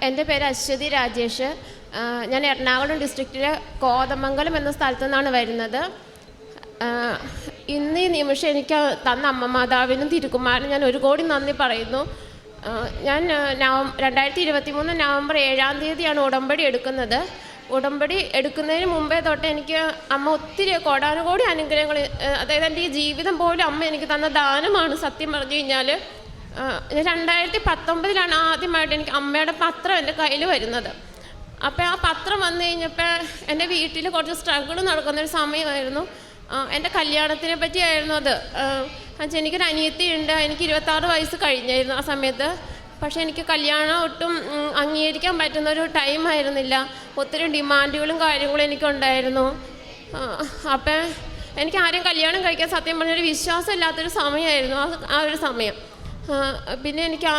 എൻ്റെ പേര് അശ്വതി രാജേഷ്. ഞാൻ എറണാകുളം ഡിസ്ട്രിക്റ്റിലെ കോതമംഗലം എന്ന സ്ഥലത്തു നിന്നാണ് വരുന്നത്. ഇന്ന് ഈ നിമിഷം എനിക്ക് തന്ന അമ്മ മാതാവിനും തിരുക്കുമാരനും ഞാൻ ഒരു കോടി നന്ദി പറയുന്നു. ഞാൻ 2023 നവംബർ 7-ാം തീയതിയാണ് ഉടമ്പടി എടുക്കുന്നത്. ഉടമ്പടി എടുക്കുന്നതിന് മുമ്പേ തൊട്ട് എനിക്ക് അമ്മ ഒത്തിരി കോടാനുകോടി അനുഗ്രഹങ്ങൾ, അതായത് എൻ്റെ ഈ ജീവിതം പോലും അമ്മ എനിക്ക് തന്ന ദാനമാണ്. സത്യം പറഞ്ഞു കഴിഞ്ഞാൽ 2019 ആദ്യമായിട്ട് എനിക്ക് അമ്മയുടെ പത്രം എൻ്റെ കയ്യിൽ വരുന്നത്. അപ്പോൾ ആ പത്രം വന്നു കഴിഞ്ഞപ്പോൾ എൻ്റെ വീട്ടിൽ കുറച്ച് സ്ട്രഗിൾ നടക്കുന്നൊരു സമയമായിരുന്നു. എൻ്റെ കല്യാണത്തിനെ പറ്റിയായിരുന്നു അത്. എനിക്കൊരു അനിയത്തിയുണ്ട്. എനിക്ക് 26 വയസ്സ് കഴിഞ്ഞായിരുന്നു ആ സമയത്ത്. പക്ഷേ എനിക്ക് കല്യാണം ഒട്ടും അംഗീകരിക്കാൻ പറ്റുന്നൊരു ടൈം ആയിരുന്നില്ല. ഒത്തിരി ഡിമാൻഡുകളും കാര്യങ്ങളും എനിക്കുണ്ടായിരുന്നു. അപ്പം എനിക്ക് ആരെയും കല്യാണം കഴിക്കാൻ സത്യം പറഞ്ഞൊരു വിശ്വാസം ഇല്ലാത്തൊരു സമയമായിരുന്നു ആ ഒരു സമയം. പിന്നെ എനിക്ക്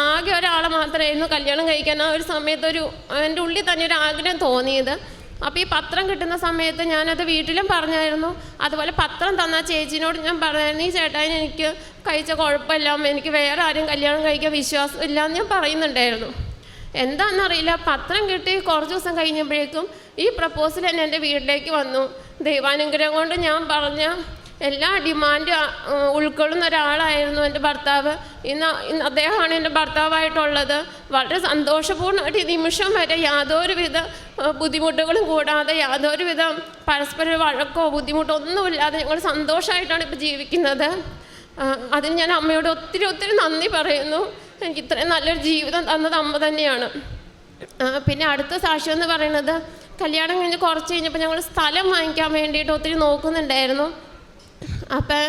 ആകെ ഒരാളെ മാത്രമായിരുന്നു കല്യാണം കഴിക്കാൻ ആ ഒരു സമയത്തൊരു എൻ്റെ ഉള്ളിൽ തന്നെ ഒരു ആഗ്രഹം തോന്നിയത്. അപ്പോൾ ഈ പത്രം കിട്ടുന്ന സമയത്ത് ഞാനത് വീട്ടിലും പറഞ്ഞായിരുന്നു. അതുപോലെ പത്രം തന്ന ചേച്ചിനോട് ഞാൻ പറഞ്ഞായിരുന്നു, ഈ ചേട്ടായി എനിക്ക് കഴിച്ച കുഴപ്പമില്ല, എനിക്ക് വേറെ ആരും കല്യാണം കഴിക്കാൻ വിശ്വാസം ഇല്ലയെന്ന് ഞാൻ പറയുന്നുണ്ടായിരുന്നു. എന്താണെന്നറിയില്ല, പത്രം കിട്ടി കുറച്ച് ദിവസം കഴിഞ്ഞപ്പോഴേക്കും ഈ പ്രപ്പോസൽ തന്നെ എൻ്റെ വീട്ടിലേക്ക് വന്നു. ദൈവാനുഗ്രഹം കൊണ്ട് ഞാൻ പറഞ്ഞ എല്ലാ ഡിമാൻഡും ഉൾക്കൊള്ളുന്ന ഒരാളായിരുന്നു എൻ്റെ ഭർത്താവ്. ഇന്ന് അദ്ദേഹമാണ് എൻ്റെ ഭർത്താവായിട്ടുള്ളത്. വളരെ സന്തോഷപൂർണ്ണമായിട്ട് ഈ നിമിഷം വരെ യാതൊരുവിധ ബുദ്ധിമുട്ടുകളും കൂടാതെ, യാതൊരുവിധ പരസ്പര വഴക്കോ ബുദ്ധിമുട്ടോ ഒന്നുമില്ലാതെ ഞങ്ങൾ സന്തോഷമായിട്ടാണ് ഇപ്പോൾ ജീവിക്കുന്നത്. അതിന് ഞാൻ അമ്മയോട് ഒത്തിരി നന്ദി പറയുന്നു. എനിക്ക് ഇത്രയും നല്ലൊരു ജീവിതം തന്നത് അമ്മ തന്നെയാണ്. പിന്നെ അടുത്ത സാക്ഷ്യം എന്ന് പറയുന്നത്, കല്യാണം കഴിഞ്ഞ് കുറച്ച് കഴിഞ്ഞപ്പോൾ ഞങ്ങൾ സ്ഥലം വാങ്ങിക്കാൻ വേണ്ടിയിട്ട് ഒത്തിരി നോക്കുന്നുണ്ടായിരുന്നു. അപ്പം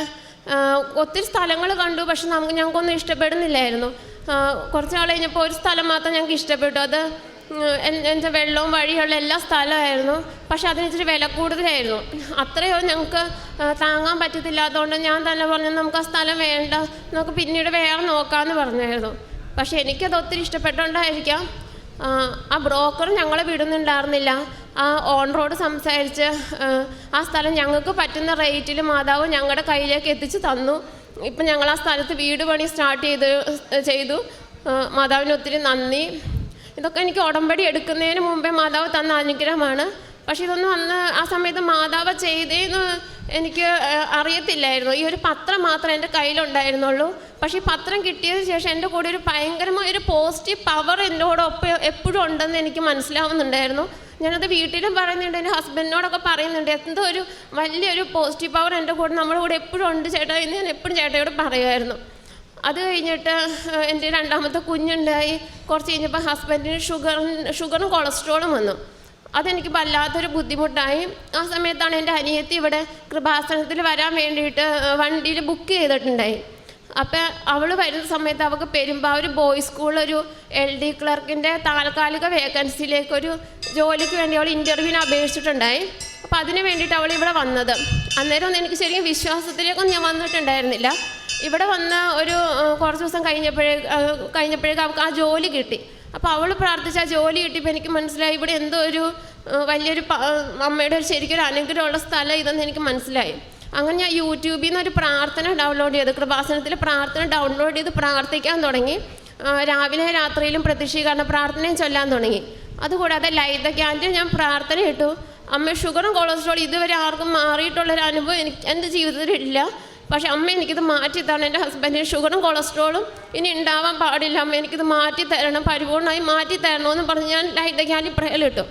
ഒത്തിരി സ്ഥലങ്ങൾ കണ്ടു. പക്ഷെ ഞങ്ങൾക്കൊന്നും ഇഷ്ടപ്പെടുന്നില്ലായിരുന്നു. കുറച്ച് നാൾ കഴിഞ്ഞപ്പോൾ ഒരു സ്ഥലം മാത്രം ഞങ്ങൾക്ക് ഇഷ്ടപ്പെട്ടു. അത് എൻ്റെ വെള്ളവും വഴിയുള്ള എല്ലാ സ്ഥലമായിരുന്നു. പക്ഷെ അതിന് ഇച്ചിരി വില കൂടുതലായിരുന്നു. അത്രയോ ഞങ്ങൾക്ക് താങ്ങാൻ പറ്റത്തില്ലാത്തതുകൊണ്ട് ഞാൻ തന്നെ പറഞ്ഞു, നമുക്ക് ആ സ്ഥലം വേണ്ട, നമുക്ക് പിന്നീട് വേറെ നോക്കാമെന്ന് പറഞ്ഞായിരുന്നു. പക്ഷെ എനിക്കത് ഒത്തിരി ഇഷ്ടപ്പെട്ടുകൊണ്ടായിരിക്കാം ആ ബ്രോക്കർ ഞങ്ങളെ വിടുന്നുണ്ടായിരുന്നില്ല. ആ ഓണറോട് സംസാരിച്ച് ആ സ്ഥലം ഞങ്ങൾക്ക് പറ്റുന്ന റേറ്റിൽ മാതാവ് ഞങ്ങളുടെ കയ്യിലേക്ക് എത്തിച്ച് തന്നു. ഇപ്പം ഞങ്ങൾ ആ സ്ഥലത്ത് വീട് പണി സ്റ്റാർട്ട് ചെയ്തു. മാതാവിന് ഒത്തിരി നന്ദി. ഇതൊക്കെ എനിക്ക് ഉടമ്പടി എടുക്കുന്നതിന് മുമ്പേ മാതാവ് തന്ന അനുഗ്രഹമാണ്. പക്ഷെ ഇതൊന്നും അന്ന് ആ സമയത്ത് മാതാവ് ചെയ്തേന്ന് എനിക്ക് അറിയത്തില്ലായിരുന്നു. ഈ ഒരു പത്രം മാത്രമേ എൻ്റെ കയ്യിലുണ്ടായിരുന്നുള്ളൂ. പക്ഷേ ഈ പത്രം കിട്ടിയതിന് ശേഷം എൻ്റെ കൂടെ ഒരു ഭയങ്കരമായൊരു പോസിറ്റീവ് പവർ എന്നോടൊപ്പം എപ്പോഴും ഉണ്ടെന്ന് എനിക്ക് മനസ്സിലാവുന്നുണ്ടായിരുന്നു. ഞാനത് വീട്ടിലും പറയുന്നുണ്ട്, എൻ്റെ ഹസ്ബൻഡിനോടൊക്കെ പറയുന്നുണ്ട്. എന്തോ ഒരു വലിയൊരു പോസിറ്റീവ് പവർ എൻ്റെ കൂടെ നമ്മുടെ കൂടെ എപ്പോഴും ഉണ്ട് ചേട്ടാ എന്ന് ഞാൻ എപ്പോഴും ചേട്ടയോട് പറയുമായിരുന്നു. അത് കഴിഞ്ഞിട്ട് എൻ്റെ രണ്ടാമത്തെ കുഞ്ഞുണ്ടായി. കുറച്ച് കഴിഞ്ഞപ്പോൾ ഹസ്ബൻഡിന് ഷുഗറും കൊളസ്ട്രോളും വന്നു. അതെനിക്ക് വല്ലാത്തൊരു ബുദ്ധിമുട്ടായി. ആ സമയത്താണ് എൻ്റെ അനിയത്തി ഇവിടെ കൃപാസനത്തിൽ വരാൻ വേണ്ടിയിട്ട് വണ്ടിയിൽ ബുക്ക് ചെയ്തിട്ടുണ്ടായി. അപ്പം അവൾ വരുന്ന സമയത്ത് അവൾക്ക് പെരുമ്പാവൂർ ബോയ്സ് സ്കൂളിലൊരു LD ക്ലർക്കിൻ്റെ താൽക്കാലിക വേക്കൻസിയിലേക്കൊരു ജോലിക്ക് വേണ്ടി അവൾ ഇൻ്റർവ്യൂവിന് അപേക്ഷിച്ചിട്ടുണ്ടായി. അപ്പോൾ അതിന് വേണ്ടിയിട്ട് അവൾ ഇവിടെ വന്നത്. അന്നേരം ഒന്നും എനിക്ക് ശരിക്കും വിശ്വാസത്തിലേക്കൊന്നും ഞാൻ വന്നിട്ടുണ്ടായിരുന്നില്ല. ഇവിടെ വന്ന് ഒരു കുറച്ച് ദിവസം കഴിഞ്ഞപ്പോഴേക്കും അവൾക്ക് ആ ജോലി കിട്ടി. അപ്പോൾ അവൾ പ്രാർത്ഥിച്ച ആ ജോലി കിട്ടിയപ്പോൾ എനിക്ക് മനസ്സിലായി ഇവിടെ എന്തോ ഒരു വലിയൊരു അമ്മയുടെ ശരിക്കൊരു അനുഗ്രഹമുള്ള സ്ഥലം ഇതെന്ന് എനിക്ക് മനസ്സിലായി. അങ്ങനെ ഞാൻ യൂട്യൂബിൽ നിന്ന് ഒരു പ്രാർത്ഥന ഡൗൺലോഡ് ചെയ്ത്, കൃപാസനത്തിൽ പ്രാർത്ഥന ഡൗൺലോഡ് ചെയ്ത് പ്രാർത്ഥിക്കാൻ തുടങ്ങി. രാവിലെ രാത്രിയിലും പ്രത്യക്ഷീകരണ പ്രാർത്ഥനയും ചൊല്ലാൻ തുടങ്ങി. അതുകൂടാതെ ലൈറ്റ് ക്യാൻഡിൽ ഞാൻ പ്രാർത്ഥന ഇട്ടു. അമ്മ ഷുഗറും കൊളസ്ട്രോളും ഇതുവരെ ആർക്കും മാറിയിട്ടുള്ളൊരു അനുഭവം എൻ്റെ ജീവിതത്തിൽ ഇല്ല. പക്ഷേ അമ്മ എനിക്കിത് മാറ്റി തരണം. എൻ്റെ ഹസ്ബൻഡിന് ഷുഗറും കൊളസ്ട്രോളും ഇനി ഉണ്ടാവാൻ പാടില്ല, അമ്മ എനിക്കിത് മാറ്റി തരണം, പരിപൂർണമായി മാറ്റി തരണമെന്ന് പറഞ്ഞ് ഞാൻ ലൈറ്റ് ക്യാൻഡിൽ പ്രയർ ഇട്ടു.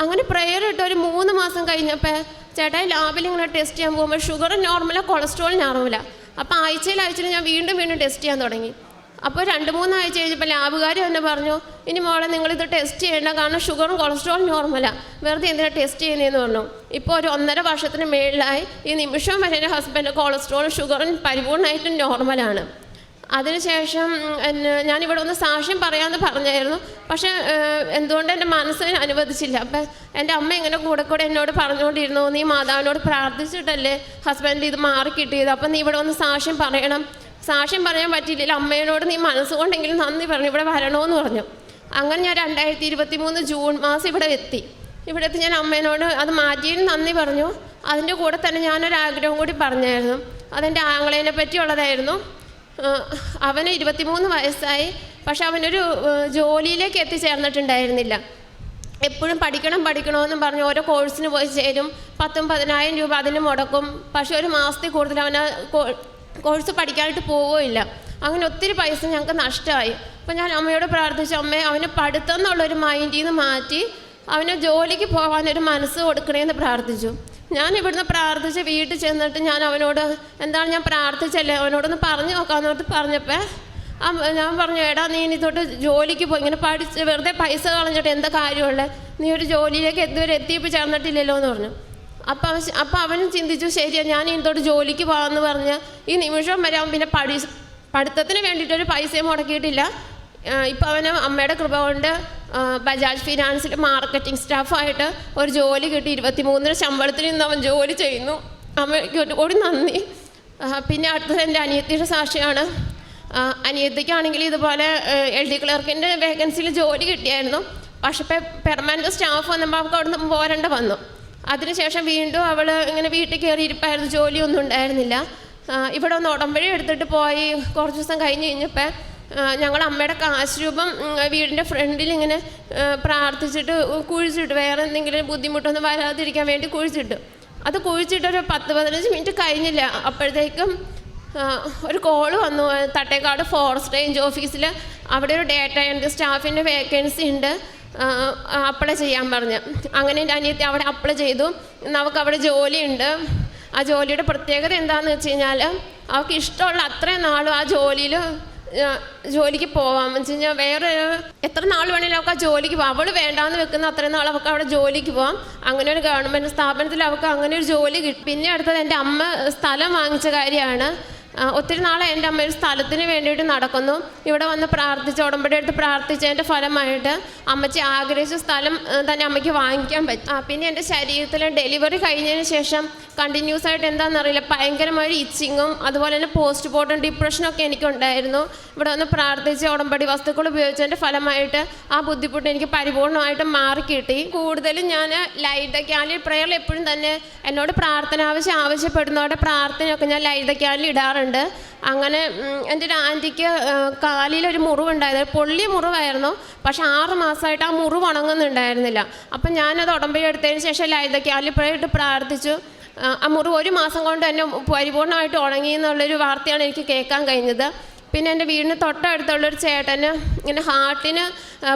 അങ്ങനെ പ്രയർ ഇട്ട് ഒരു 3 മാസം കഴിഞ്ഞപ്പോൾ ചേട്ടായി ലാബിൽ ഇങ്ങനെ ടെസ്റ്റ് ചെയ്യാൻ പോകുമ്പോൾ ഷുഗർ നോർമലാണ്, കൊളസ്ട്രോൾ നോർമലാണ്. അപ്പോൾ ആഴ്ചയിൽ ഞാൻ വീണ്ടും ടെസ്റ്റ് ചെയ്യാൻ തുടങ്ങി. അപ്പോൾ 2-3 ആഴ്ച കഴിഞ്ഞപ്പോൾ ലാബുകാർ തന്നെ പറഞ്ഞു, ഇനി മോളെ നിങ്ങളിത് ടെസ്റ്റ് ചെയ്യേണ്ട, കാരണം ഷുഗറും കൊളസ്ട്രോളും നോർമലാണ്, വെറുതെ എന്തിനാണ് ടെസ്റ്റ് ചെയ്യുന്നതെന്ന് പറഞ്ഞു. ഇപ്പോൾ ഒരു 1.5 വർഷത്തിന് മേളിലായി ഈ നിമിഷം വരെ എൻ്റെ ഹസ്ബൻഡ് കൊളസ്ട്രോളും ഷുഗറും പരിപൂർണ്ണമായിട്ടും നോർമലാണ്. അതിനുശേഷം ഞാനിവിടെ ഒന്ന് സാക്ഷ്യം പറയാമെന്ന് പറഞ്ഞായിരുന്നു. പക്ഷേ എന്തുകൊണ്ട് എൻ്റെ മനസ്സിന് അനുവദിച്ചില്ല. അപ്പം എൻ്റെ അമ്മ ഇങ്ങനെ കൂടെ എന്നോട് പറഞ്ഞുകൊണ്ടിരുന്നു, നീ മാതാവിനോട് പ്രാർത്ഥിച്ചിട്ടല്ലേ ഹസ്ബൻഡ് ഇത് മാറി കിട്ടിയത്, അപ്പം നീ ഇവിടെ ഒന്ന് സാക്ഷ്യം പറയണം. സാക്ഷ്യം പറയാൻ പറ്റിയില്ല, അമ്മയോട് നീ മനസ്സുകൊണ്ടെങ്കിലും നന്ദി പറഞ്ഞു ഇവിടെ വരണമെന്ന് പറഞ്ഞു. അങ്ങനെ ഞാൻ 2023 ജൂൺ മാസം ഇവിടെ എത്തി ഞാൻ അമ്മേനോട് അത് മാറ്റിയതിന് നന്ദി പറഞ്ഞു. അതിൻ്റെ കൂടെ തന്നെ ഞാനൊരാഗ്രഹം കൂടി പറഞ്ഞായിരുന്നു. അതെൻ്റെ ആങ്ങളേനെ പറ്റിയുള്ളതായിരുന്നു. അവന് 23 വയസ്സായി. പക്ഷെ അവനൊരു ജോലിയിലേക്ക് എത്തിച്ചേർന്നിട്ടുണ്ടായിരുന്നില്ല. എപ്പോഴും പഠിക്കണമെന്നും പറഞ്ഞ് ഓരോ കോഴ്സിന് പോയി ചേരും. 10,000-10,000 രൂപ അതിന് മുടക്കും. പക്ഷെ ഒരു മാസത്തിൽ കൂടുതൽ അവന് കോഴ്സ് പഠിക്കാനായിട്ട് പോവുകയില്ല. അങ്ങനെ ഒത്തിരി പൈസ ഞങ്ങൾക്ക് നഷ്ടമായി. അപ്പം ഞാൻ അമ്മയോട് പ്രാർത്ഥിച്ചു, അമ്മേ അവന് പഠിത്തം എന്നുള്ളൊരു മൈൻഡിൽ നിന്ന് മാറ്റി അവന് ജോലിക്ക് പോകാനൊരു മനസ്സ് കൊടുക്കണേന്ന് പ്രാർത്ഥിച്ചു. ഞാൻ ഇവിടുന്ന് പ്രാർത്ഥിച്ച് വീട്ടിൽ ചെന്നിട്ട് ഞാൻ അവനോട് എന്താണ് ഞാൻ പ്രാർത്ഥിച്ചല്ലേ അവനോടൊന്ന് പറഞ്ഞു നോക്കാമെന്നോട്ട് പറഞ്ഞപ്പോൾ ഞാൻ പറഞ്ഞു, എടാ നീ ഇതൊട്ട് ജോലിക്ക് പോയി ഇങ്ങനെ പഠിച്ച് വെറുതെ പൈസ കളഞ്ഞിട്ട് എന്താ കാര്യമുള്ളത്, നീ ഒരു ജോലിയിലേക്ക് ഇതുവരെ എത്തിയപ്പോൾ ചേർന്നിട്ടില്ലല്ലോ എന്ന് പറഞ്ഞു. അപ്പം അവനും ചിന്തിച്ചു, ശരിയാ ഞാൻ ഇതൊട്ട് ജോലിക്ക് പോകാമെന്ന് പറഞ്ഞ് ഈ നിമിഷം വരെ അവൻ പിന്നെ പഠിത്തത്തിന് വേണ്ടിയിട്ടൊരു പൈസയും മുടക്കിയിട്ടില്ല. ഇപ്പം അവന് അമ്മയുടെ കൃപ കൊണ്ട് ബജാജ് ഫിനാൻസിൽ മാർക്കറ്റിംഗ് സ്റ്റാഫായിട്ട് ഒരു ജോലി കിട്ടി. 23 ശമ്പളത്തിൽ നിന്ന് അവൻ ജോലി ചെയ്യുന്നു. അമ്മയ്ക്ക് ഒരുപാട് നന്ദി. പിന്നെ അടുത്തത് എൻ്റെ അനിയത്തിയുടെ സാക്ഷിയാണ്. അനിയത്തിക്കാണെങ്കിൽ ഇതുപോലെ LD ക്ലർക്കിൻ്റെ വേക്കൻസിയിൽ ജോലി കിട്ടിയായിരുന്നു. പക്ഷെ പെർമനൻറ്റ് സ്റ്റാഫ് വന്നപ്പോൾ അവൾക്ക് അവിടെ നിന്ന് പോരേണ്ട വന്നു. അതിനുശേഷം വീണ്ടും അവൾ ഇങ്ങനെ വീട്ടിൽ കയറി ഇരിപ്പായിരുന്നു, ജോലിയൊന്നും ഉണ്ടായിരുന്നില്ല. ഇവിടെ ഒന്ന് ഉടമ്പടി എടുത്തിട്ട് പോയി കുറച്ച് ദിവസം കഴിഞ്ഞപ്പോൾ ഞങ്ങൾ അമ്മയുടെ കാശ് രൂപം വീടിൻ്റെ ഫ്രണ്ടിൽ ഇങ്ങനെ പ്രാർത്ഥിച്ചിട്ട് കുഴിച്ചിട്ട് വേറെ എന്തെങ്കിലും ബുദ്ധിമുട്ടൊന്നും വരാതിരിക്കാൻ വേണ്ടി കുഴിച്ചിട്ടു. അത് കുഴിച്ചിട്ടൊരു 10-15 മിനിറ്റ് കഴിഞ്ഞില്ല. അപ്പോഴത്തേക്കും ഒരു കോള് വന്നു. തട്ടേക്കാട് ഫോറസ്റ്റ് റേഞ്ച് ഓഫീസിൽ അവിടെ ഒരു ഡേറ്റ എൻട്രി സ്റ്റാഫിൻ്റെ വേക്കൻസി ഉണ്ട്, അപ്ലൈ ചെയ്യാൻ പറഞ്ഞു. അങ്ങനെ എൻ്റെ അനിയത്തി അവിടെ അപ്ലൈ ചെയ്തു. നമുക്ക് അവിടെ ജോലിയുണ്ട്. ആ ജോലിയുടെ പ്രത്യേകത എന്താണെന്ന് വെച്ച് കഴിഞ്ഞാൽ അവൾക്ക് ഇഷ്ടമുള്ള അത്രയും നാളും ആ ജോലിക്ക് പോവാം. എന്ന് വെച്ച് കഴിഞ്ഞാൽ വേറെ എത്ര നാൾ വേണമെങ്കിലും അവൾക്ക് ആ ജോലിക്ക് പോകാം. അവൾ വേണ്ടാന്ന് വെക്കുന്ന അത്രയും നാൾ അവൾക്ക് അവിടെ ജോലിക്ക് പോകാം. അങ്ങനെ ഒരു ഗവൺമെൻറ് സ്ഥാപനത്തിൽ അവൾക്ക് അങ്ങനെ ഒരു ജോലി കിട്ടി. പിന്നെ അടുത്തത് എൻ്റെ അമ്മ സ്ഥലം വാങ്ങിച്ച കാര്യമാണ്. ഒത്തിരി നാളെ എൻ്റെ അമ്മ ഒരു സ്ഥലത്തിന് വേണ്ടിയിട്ട് നടക്കുന്നു. ഇവിടെ വന്ന് പ്രാർത്ഥിച്ച് ഉടമ്പടി എടുത്ത് പ്രാർത്ഥിച്ചതിൻ്റെ ഫലമായിട്ട് അമ്മച്ചി ആഗ്രഹിച്ച സ്ഥലം തന്നെ അമ്മയ്ക്ക് വാങ്ങിക്കാൻ പറ്റും. പിന്നെ എൻ്റെ ശരീരത്തിൽ ഡെലിവറി കഴിഞ്ഞതിന് ശേഷം കണ്ടിന്യൂസ് ആയിട്ട് എന്താണെന്നറിയില്ല ഭയങ്കരമായ ഇച്ചിങ്ങും അതുപോലെ തന്നെ പോസ്റ്റ് മോർട്ടം ഡിപ്രഷനൊക്കെ എനിക്കുണ്ടായിരുന്നു. ഇവിടെ വന്ന് പ്രാർത്ഥിച്ച് ഉടമ്പടി വസ്തുക്കൾ ഉപയോഗിച്ചതിൻ്റെ ഫലമായിട്ട് ആ ബുദ്ധിമുട്ട് എനിക്ക് പരിപൂർണമായിട്ട് മാറിക്കിട്ടി. കൂടുതലും ഞാൻ ലൈറ്റ് ദ ക്യാൻഡിൽ പ്രയറിൽ എപ്പോഴും തന്നെ എന്നോട് പ്രാർത്ഥന ആവശ്യപ്പെടുന്നവരുടെ പ്രാർത്ഥനയൊക്കെ ഞാൻ ലൈറ്റ് ദ ക്യാൻഡിൽ ഇടാറുണ്ട്. അങ്ങനെ എൻ്റെ ഒരു ആൻറ്റിക്ക് കാലിലൊരു മുറിവുണ്ടായത്, പൊള്ളിയ മുറിവായിരുന്നു. പക്ഷെ 6 മാസമായിട്ട് ആ മുറിവ് ഉണങ്ങുന്നുണ്ടായിരുന്നില്ല. അപ്പം ഞാനത് ഉടമ്പടി എടുത്തതിന് ശേഷം ലൈറ്റ് ദ ക്യാൻഡിൽ പ്രയറിട്ട് പ്രാർത്ഥിച്ചു. ആ മുറിവ് 1 മാസം കൊണ്ട് തന്നെ പരിപൂർണമായിട്ട് ഉണങ്ങി എന്നുള്ളൊരു വാർത്തയാണ് എനിക്ക് കേൾക്കാൻ കഴിഞ്ഞത്. പിന്നെ എൻ്റെ വീടിന് തൊട്ടടുത്തുള്ളൊരു ചേട്ടന് ഇങ്ങനെ ഹാർട്ടിന്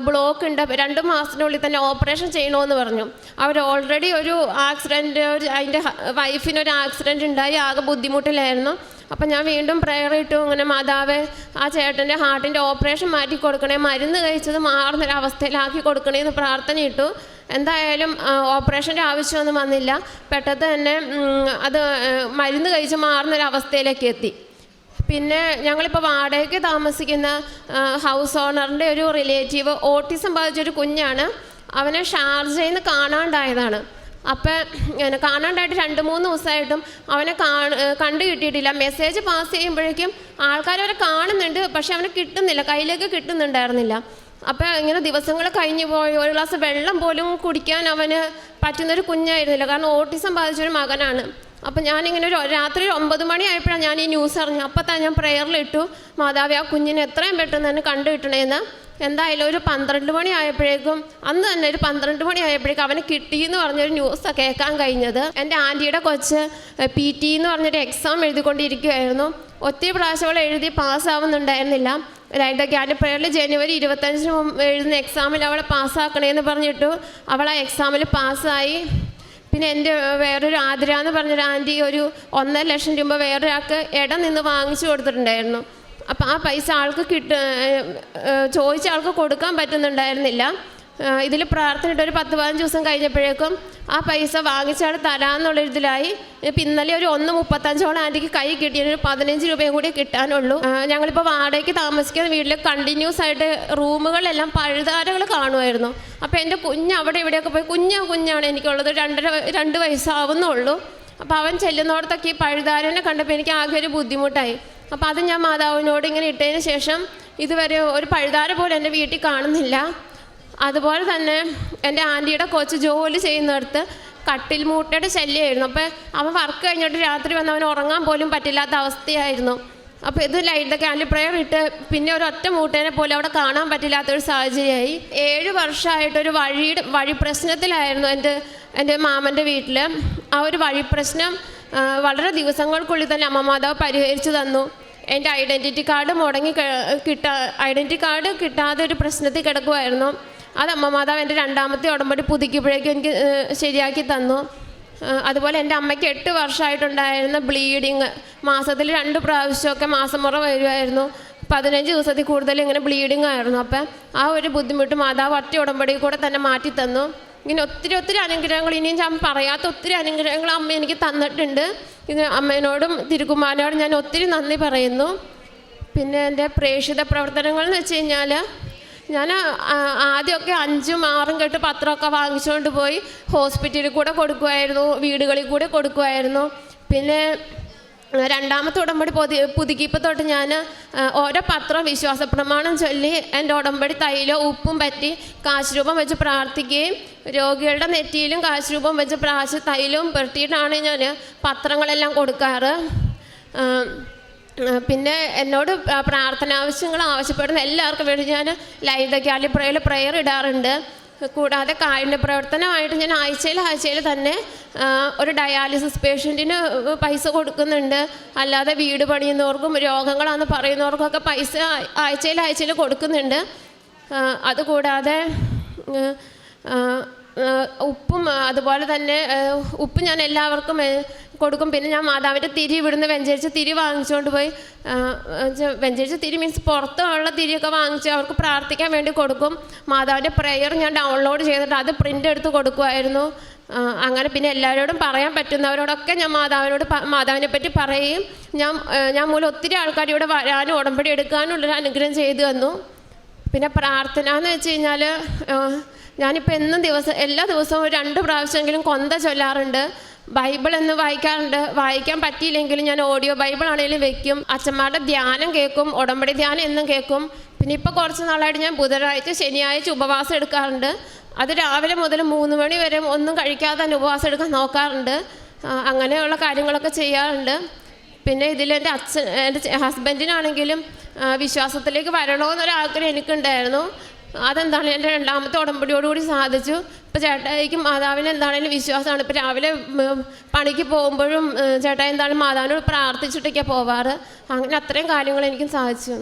ബ്ലോക്ക് ഉണ്ട്, 2 മാസത്തിനുള്ളിൽ തന്നെ ഓപ്പറേഷൻ ചെയ്യണമെന്ന് പറഞ്ഞു. അവർ ഓൾറെഡി ഒരു ആക്സിഡൻറ്റ്, അതിൻ്റെ വൈഫിനൊരു ആക്സിഡൻറ്റ് ഉണ്ടായി ആകെ ബുദ്ധിമുട്ടിലായിരുന്നു. അപ്പം ഞാൻ വീണ്ടും പ്രയർ ഇട്ടു, ഇങ്ങനെ മാതാവേ ആ ചേട്ടൻ്റെ ഹാർട്ടിൻ്റെ ഓപ്പറേഷൻ മാറ്റി കൊടുക്കണേ, മരുന്ന് കഴിച്ചത് മാറുന്നൊരവസ്ഥയിലാക്കി കൊടുക്കണേന്ന് പ്രാർത്ഥന ഇട്ടു. എന്തായാലും ഓപ്പറേഷൻ്റെ ആവശ്യമൊന്നും വന്നില്ല. പെട്ടെന്ന് തന്നെ അത് മരുന്ന് കഴിച്ച് മാറുന്നൊരവസ്ഥയിലേക്ക് എത്തി. പിന്നെ ഞങ്ങളിപ്പോൾ വാടകയ്ക്ക് താമസിക്കുന്ന ഹൗസ് ഓണറിൻ്റെ ഒരു റിലേറ്റീവ് ഓട്ടിസം ബാധിച്ചൊരു കുഞ്ഞാണ്. അവനെ ഷാർജയിൽ നിന്ന് കാണാണ്ടായതാണ്. അപ്പം കാണാണ്ടായിട്ട് 2-3 ദിവസമായിട്ടും അവനെ കണ്ടു കിട്ടിയിട്ടില്ല. മെസ്സേജ് പാസ് ചെയ്യുമ്പോഴേക്കും ആൾക്കാരവരെ കാണുന്നുണ്ട്, പക്ഷെ അവനെ കിട്ടുന്നില്ല, കയ്യിലേക്ക് കിട്ടുന്നുണ്ടായിരുന്നില്ല. അപ്പം ഇങ്ങനെ ദിവസങ്ങൾ കഴിഞ്ഞു പോയി. ഒരു ഗ്ലാസ് വെള്ളം പോലും കുടിക്കാൻ അവന് പറ്റുന്നൊരു കുഞ്ഞായിരുന്നില്ല, കാരണം ഓട്ടിസം ബാധിച്ചൊരു മകനാണ്. അപ്പം ഞാനിങ്ങനെ രാത്രി 9 മണി ആയപ്പോഴാണ് ഞാൻ ഈ ന്യൂസ് അറിഞ്ഞു. അപ്പം തന്നെ ഞാൻ പ്രയറിലിട്ടു, മാതാവേ ആ കുഞ്ഞിനെ എത്രയും പെട്ടെന്ന് തന്നെ കണ്ടു കിട്ടണേന്ന്. എന്തായാലും ഒരു 12 മണി ആയപ്പോഴേക്കും, അന്ന് തന്നെ ഒരു 12 മണി ആയപ്പോഴേക്കും അവനെ കിട്ടിയെന്ന് പറഞ്ഞൊരു ന്യൂസാണ് കേൾക്കാൻ കഴിഞ്ഞത്. എൻ്റെ ആൻറ്റിയുടെ കൊച്ച് PT എന്ന് പറഞ്ഞൊരു എക്സാം എഴുതിക്കൊണ്ടിരിക്കുകയായിരുന്നു. ഒത്തിരി പ്രാവശ്യം അവൾ എഴുതി പാസ്സാവുന്നുണ്ടായിരുന്നില്ല. ലൈറ്റ് ദ ക്യാൻഡിൽ പ്രയറിൽ ജനുവരി 25 എഴുതുന്ന എക്സാമിൽ അവളെ പാസ്സാക്കണേന്ന് പറഞ്ഞിട്ടു അവൾ ആ എക്സാമിൽ പാസ്സായി. പിന്നെ എൻ്റെ വേറൊരു ആതിര എന്ന് പറഞ്ഞൊരു ആൻറ്റി ഒരു 1.5 ലക്ഷം രൂപ വേറൊരാൾക്ക് ഇടം നിന്ന് വാങ്ങിച്ചു കൊടുത്തിട്ടുണ്ടായിരുന്നു. അപ്പം ആ പൈസ ആൾക്ക് ചോദിച്ച ആൾക്ക് കൊടുക്കാൻ പറ്റുന്നുണ്ടായിരുന്നില്ല. ഇതിൽ പ്രാർത്ഥനയിട്ട് ഒരു 10-15 ദിവസം കഴിഞ്ഞപ്പോഴേക്കും ആ പൈസ വാങ്ങിച്ചാൽ തരാമെന്നുള്ളൊരിതിലായി. ഇപ്പം ഇന്നലെ ഒരു 1.35 ആൻറ്റിക്ക് കൈ കിട്ടിയൊരു 15 രൂപയും കൂടി കിട്ടാനുള്ളൂ. ഞങ്ങളിപ്പോൾ വാടകയ്ക്ക് താമസിക്കുന്ന വീട്ടിൽ കണ്ടിന്യൂസ് ആയിട്ട് റൂമുകളെല്ലാം പഴുതാരകൾ കാണുമായിരുന്നു. അപ്പോൾ എൻ്റെ കുഞ്ഞ് അവിടെ ഇവിടെയൊക്കെ പോയി, കുഞ്ഞാണ് എനിക്കുള്ളത്, 2 വയസ്സാവുന്നുള്ളൂ. അപ്പോൾ അവൻ ചെല്ലുന്നിടത്തൊക്കെ ഈ പഴുതാരനെ കണ്ടപ്പോൾ എനിക്ക് ആകെ ഒരു ബുദ്ധിമുട്ടായി. അപ്പോൾ അത് ഞാൻ മാതാവിനോട് ഇങ്ങനെ ഇട്ടതിന് ശേഷം ഇതുവരെ ഒരു പഴുതാര പോലും എൻ്റെ വീട്ടിൽ കാണുന്നില്ല. അതുപോലെ തന്നെ എൻ്റെ ആൻറ്റിയുടെ കൊച്ച് ജോലി ചെയ്യുന്നിടത്ത് കട്ടിൽ മൂട്ടയുടെ ശല്യമായിരുന്നു. അപ്പോൾ അവൻ വർക്ക് കഴിഞ്ഞിട്ട് രാത്രി വന്ന് അവൻ ഉറങ്ങാൻ പോലും പറ്റില്ലാത്ത അവസ്ഥയായിരുന്നു. അപ്പോൾ ഇത് ലൈറ്റ് ദ ക്യാൻഡിൽ പ്രെയർ ഇട്ട് പിന്നെ ഒരു ഒറ്റ മൂട്ടേനെ പോലും അവിടെ കാണാൻ പറ്റില്ലാത്തൊരു സാഹചര്യമായി. 7 വർഷമായിട്ടൊരു വഴി പ്രശ്നത്തിലായിരുന്നു എൻ്റെ മാമൻ്റെ വീട്ടിൽ. ആ ഒരു വഴി പ്രശ്നം വളരെ ദിവസങ്ങൾക്കുള്ളിൽ തന്നെ അമ്മ മാതാവ് പരിഹരിച്ചു തന്നു. എൻ്റെ ഐഡൻറ്റിറ്റി കാർഡ് കിട്ടാതെ ഒരു പ്രശ്നത്തിൽ കിടക്കുമായിരുന്നു. അത് അമ്മ മാതാവ് എൻ്റെ 2ാമത്തെ ഉടമ്പടി പുതുക്കിയപ്പോഴേക്കും എനിക്ക് ശരിയാക്കി തന്നു. അതുപോലെ എൻ്റെ അമ്മയ്ക്ക് 8 വർഷമായിട്ടുണ്ടായിരുന്ന ബ്ലീഡിങ്, മാസത്തിൽ 2 പ്രാവശ്യമൊക്കെ മാസമുറ വരുമായിരുന്നു. 15 ദിവസത്തിൽ കൂടുതൽ ഇങ്ങനെ ബ്ലീഡിങ് ആയിരുന്നു. അപ്പം ആ ഒരു ബുദ്ധിമുട്ട് മാതാവ് ഒറ്റ ഉടമ്പടി കൂടെ തന്നെ മാറ്റി തന്നു. ഇങ്ങനെ ഒത്തിരി അനുഗ്രഹങ്ങൾ, ഇനിയും ഞാൻ പറയാത്ത ഒത്തിരി അനുഗ്രഹങ്ങൾ അമ്മ എനിക്ക് തന്നിട്ടുണ്ട്. ഇത് അമ്മേനോടും തിരുക്കുമാരനോടും ഞാൻ ഒത്തിരി നന്ദി പറയുന്നു. പിന്നെ എൻ്റെ പ്രേക്ഷിത പ്രവർത്തനങ്ങൾ എന്ന് വെച്ച് കഴിഞ്ഞാൽ, ഞാൻ ആദ്യമൊക്കെ 5ഉം 6ഉം കെട്ട് പത്രമൊക്കെ വാങ്ങിച്ചുകൊണ്ട് പോയി ഹോസ്പിറ്റലിൽ കൂടെ കൊടുക്കുമായിരുന്നു, വീടുകളിൽ കൂടെ കൊടുക്കുമായിരുന്നു. പിന്നെ 2ാമത്തെ ഉടമ്പടി പുതുക്കിയപ്പോൾ തൊട്ട് ഞാൻ ഓരോ പത്രം വിശ്വാസ പ്രമാണം ചൊല്ലി എൻ്റെ ഉടമ്പടി തൈലോ ഉപ്പും പറ്റി കാശ് രൂപം വെച്ച് പ്രാർത്ഥിക്കുകയും രോഗികളുടെ നെറ്റിയിലും കാശ് രൂപം വെച്ച് തൈലവും പുരട്ടിയിട്ടാണ് ഞാൻ പത്രങ്ങളെല്ലാം കൊടുക്കാറ്. പിന്നെ എന്നോട് പ്രാർത്ഥനാവശ്യങ്ങൾ ആവശ്യപ്പെടുന്ന എല്ലാവർക്കും വേണ്ടി ഞാൻ ലൈറ്റ് ദ ക്യാൻഡിൽ പ്രെയർ ഇടാറുണ്ട്. കൂടാതെ കാരുണ്യ പ്രവർത്തനമായിട്ട് ഞാൻ ആഴ്ചയിൽ തന്നെ ഒരു ഡയാലിസിസ് പേഷ്യൻറ്റിന് പൈസ കൊടുക്കുന്നുണ്ട്. അല്ലാതെ വീട് പണിയുന്നവർക്കും രോഗങ്ങളാണെന്ന് പറയുന്നവർക്കൊക്കെ പൈസ ആഴ്ചയിൽ കൊടുക്കുന്നുണ്ട്. അതുകൂടാതെ ഉപ്പും അതുപോലെ തന്നെ ഉപ്പ് ഞാൻ എല്ലാവർക്കും കൊടുക്കും. പിന്നെ ഞാൻ മാതാവിൻ്റെ തിരി ഇവിടുന്ന് വെഞ്ചരിച്ച് തിരി വാങ്ങിച്ചുകൊണ്ട് പോയി, വെഞ്ചരിച്ച തിരി മീൻസ് പുറത്തുള്ള തിരിയൊക്കെ വാങ്ങിച്ച് അവർക്ക് പ്രാർത്ഥിക്കാൻ വേണ്ടി കൊടുക്കും. മാതാവിൻ്റെ പ്രെയർ ഞാൻ ഡൗൺലോഡ് ചെയ്തിട്ട് അത് പ്രിൻ്റ് എടുത്ത് കൊടുക്കുമായിരുന്നു. അങ്ങനെ പിന്നെ എല്ലാവരോടും പറയാൻ പറ്റുന്നവരോടൊക്കെ ഞാൻ മാതാവിനെ പറ്റി പറയുകയും ഞാൻ മൂലം ഒത്തിരി ആൾക്കാർ ഇവിടെ വരാനും ഉടമ്പടി എടുക്കാനുള്ളൊരു അനുഗ്രഹം ചെയ്തു തന്നു. പിന്നെ പ്രാർത്ഥന എന്ന് വെച്ച് കഴിഞ്ഞാൽ, ഞാനിപ്പോൾ എല്ലാ ദിവസവും 2 പ്രാവശ്യമെങ്കിലും കൊന്ത ചൊല്ലാറുണ്ട്. ബൈബിൾ എന്ന് വായിക്കാറുണ്ട്. വായിക്കാൻ പറ്റിയില്ലെങ്കിലും ഞാൻ ഓഡിയോ ബൈബിൾ ആണെങ്കിലും വെക്കും. അച്ഛന്മാരുടെ ധ്യാനം കേൾക്കും, ഉടമ്പടി ധ്യാനം എന്നും കേൾക്കും. പിന്നെ ഇപ്പോൾ കുറച്ച് നാളായിട്ട് ഞാൻ ബുധനാഴ്ച ശനിയാഴ്ച ഉപവാസം എടുക്കാറുണ്ട്. അത് രാവിലെ മുതൽ 3 മണി വരെ ഒന്നും കഴിക്കാതെ തന്നെ ഉപവാസം എടുക്കാൻ നോക്കാറുണ്ട്. അങ്ങനെയുള്ള കാര്യങ്ങളൊക്കെ ചെയ്യാറുണ്ട്. പിന്നെ ഇതിലെൻ്റെ എൻ്റെ ഹസ്ബൻഡിനാണെങ്കിലും വിശ്വാസത്തിലേക്ക് വരണമെന്നൊരാഗ്രഹം എനിക്കുണ്ടായിരുന്നു. അതെന്താണ് എൻ്റെ 2ാമത്തെ ഉടമ്പടിയോടുകൂടി സാധിച്ചു. ഇപ്പോൾ ചേട്ടായിക്കും മാതാവിന് എന്താണെങ്കിലും വിശ്വാസമാണ്. ഇപ്പോൾ രാവിലെ പണിക്ക് പോകുമ്പോഴും ചേട്ടായി എന്താണ് മാതാവിനോട് പ്രാർത്ഥിച്ചിട്ടൊക്കെയാണ് പോവാറ്. അങ്ങനെ അത്രയും കാര്യങ്ങൾ എനിക്കും സാധിച്ചു.